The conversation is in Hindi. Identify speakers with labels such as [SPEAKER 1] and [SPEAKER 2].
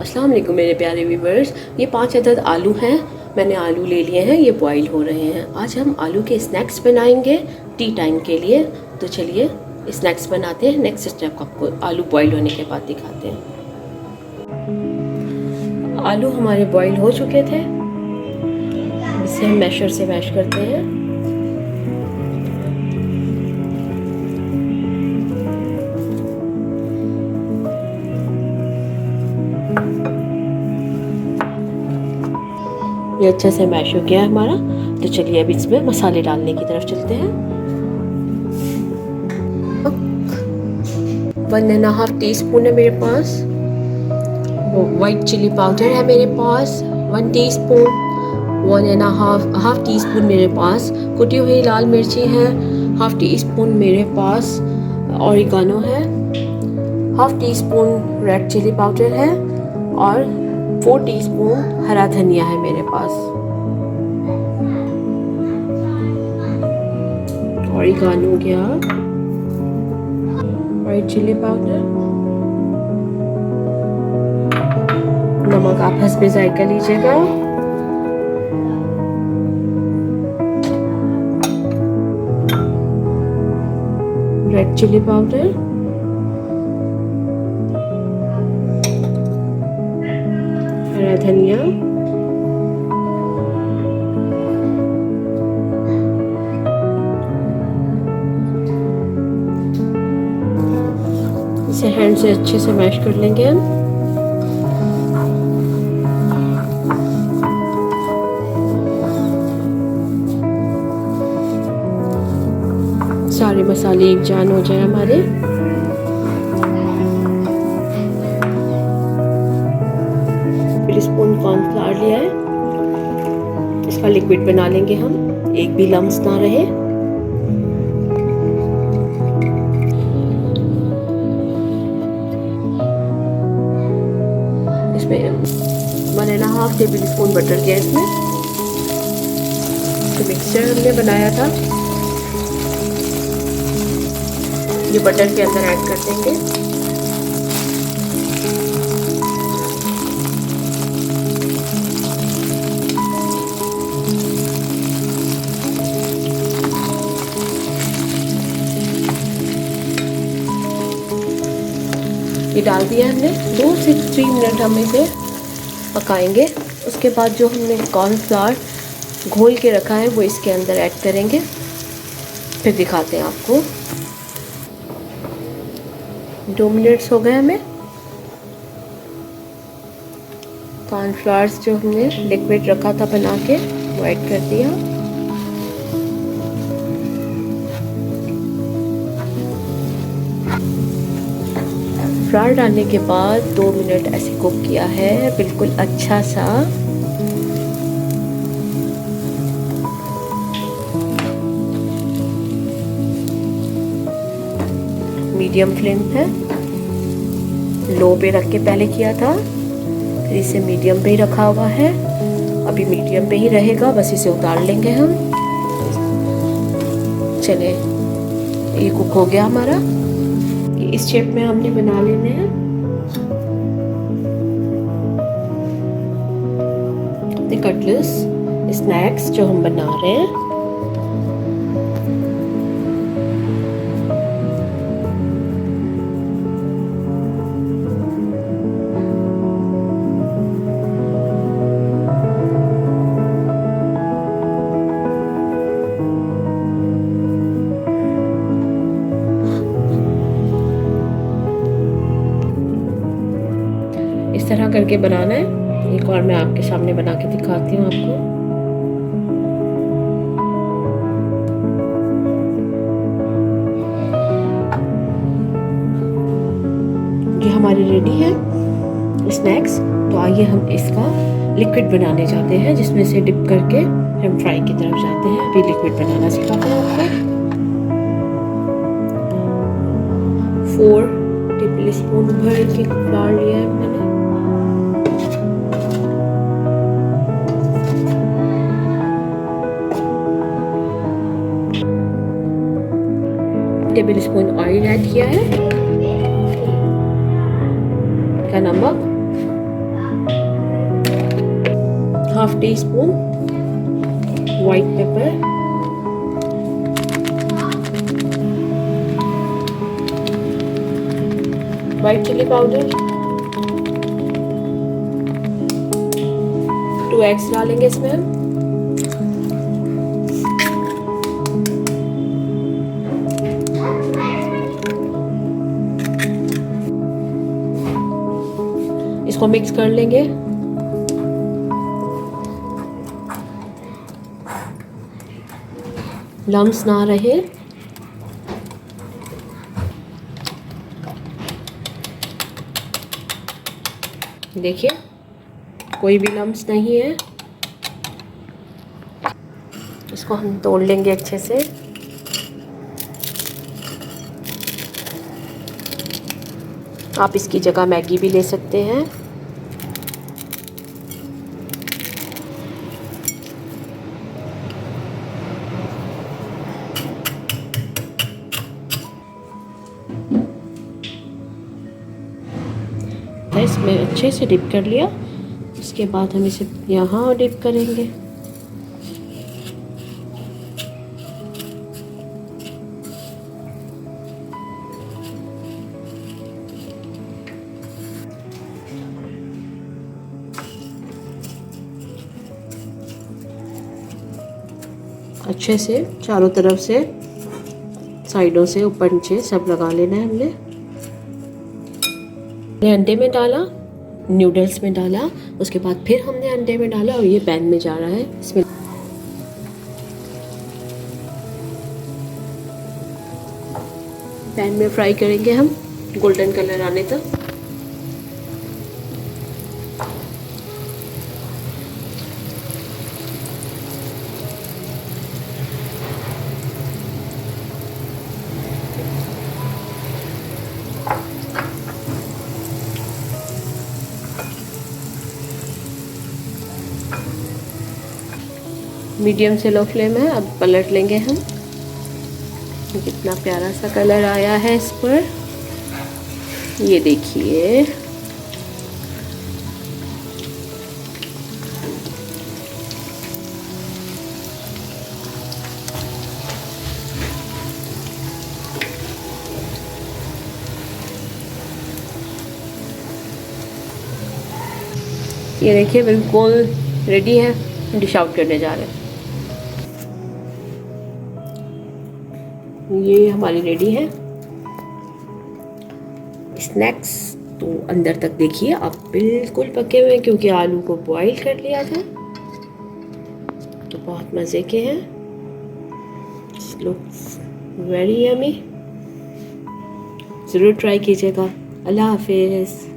[SPEAKER 1] अस्सलाम वालेकुम मेरे प्यारे व्यूवर्स। ये 5 अदद आलू हैं, मैंने आलू ले लिए हैं, ये बॉईल हो रहे हैं। आज हम आलू के स्नैक्स बनाएंगे टी टाइम के लिए। तो चलिए स्नैक्स बनाते हैं। नेक्स्ट स्टेप आपको आलू बॉईल होने के बाद दिखाते हैं। आलू हमारे बॉईल हो चुके थे, इसे हम मैशर से मैश करते हैं। ये अच्छे से मैश हो गया है हमारा। तो चलिए अब इसमें मसाले डालने की तरफ चलते हैं। 1.5 टीस्पून है मेरे पास। वाइट चिली पाउडर है मेरे पास 1 टीस्पून। 1.5 टीस्पून मेरे पास कुटी हुई लाल मिर्ची है। 1/2 टीस्पून मेरे पास ऑरिगानो है। 1/2 टीस्पून रेड चिली पाउडर है और 4 टीस्पून हरा धनिया है मेरे पास। ऑरिगानो हो गया, वाइट चिली पाउडर, नमक आप हस्बे जायका लीजिएगा। रेड चिली पाउडर, हरा धनिया, इसे हैंड से अच्छे से मैश कर लेंगे हम। सारे मसाले एक जान हो जाए हमारे। स्पून कॉर्नफ्लावर लिया है, इसका लिक्विड बना लेंगे हम, एक भी लम्स ना रहे। इसमें 1.5 टेबल स्पून बटर लिया इसमें। जो मिक्सचर हमने बनाया था ये बटर के अंदर ऐड कर देंगे। ये डाल दिया हमने। 2 से 3 मिनट हम इसे पकाएंगे। उसके बाद जो हमने कॉर्नफ्लावर घोल के रखा है वो इसके अंदर ऐड करेंगे, फिर दिखाते हैं आपको। 2 मिनट्स हो गए हमें। कॉर्नफ्लावर्स जो हमने लिक्विड रखा था बना के वो ऐड कर दिया। फ्लावर डालने के बाद 2 मिनट ऐसे कुक किया है, बिल्कुल अच्छा सा। मीडियम फ्लेम है, लो पे रख के पहले किया था, फिर इसे मीडियम पे ही रखा हुआ है। अभी मीडियम पे ही रहेगा, बस इसे उतार लेंगे हम। चले ये कुक हो गया हमारा। इस शेप में हमने बना लेने हैं। कटलेट्स स्नैक्स जो हम बना रहे हैं, इस तरह करके बनाना है। एक और मैं आपके सामने बना के दिखाती हूँ आपको। ये हमारी रेडी है स्नैक्स। तो आइए हम इसका लिक्विड बनाने जाते हैं, जिसमें से डिप करके हम फ्राई की तरफ जाते हैं। अभी लिक्विड बनाना सिखाते हैं आपको। 4 टेबल स्पून भर के फ्लावर लिया है मैंने। टेबल स्पून ऑयल ऐड किया है, का नमक, half teaspoon white pepper, white chilli powder, 2 eggs डालेंगे इसमें हम। इसको मिक्स कर लेंगे। लम्स ना रहे। देखिए कोई भी लम्स नहीं है। इसको हम तोड़ लेंगे अच्छे से। आप इसकी जगह मैगी भी ले सकते हैं। इसमें अच्छे से डिप कर लिया। उसके बाद हम इसे यहाँ डिप करेंगे। अच्छे से चारों तरफ से, साइडों से, ऊपर नीचे सब लगा लेना है हमने। अंडे में डाला, नूडल्स में डाला, उसके बाद फिर हमने अंडे में डाला और ये पैन में जा रहा है। इसमें पैन में फ्राई करेंगे हम गोल्डन कलर आने तक। मीडियम से लो फ्लेम है। अब पलट लेंगे हम। कितना प्यारा सा कलर आया है इस पर, ये देखिए। ये देखिए बिल्कुल रेडी है। डिश आउट करने जा रहे हैं। ये हमारी रेडी है स्नैक्स। तो अंदर तक देखिए आप बिल्कुल पके हुए हैं क्योंकि आलू को बॉईल कर लिया था। तो बहुत मज़े के हैं। Looks very yummy. ज़रूर ट्राई कीजिएगा। अल्लाह हाफिज़।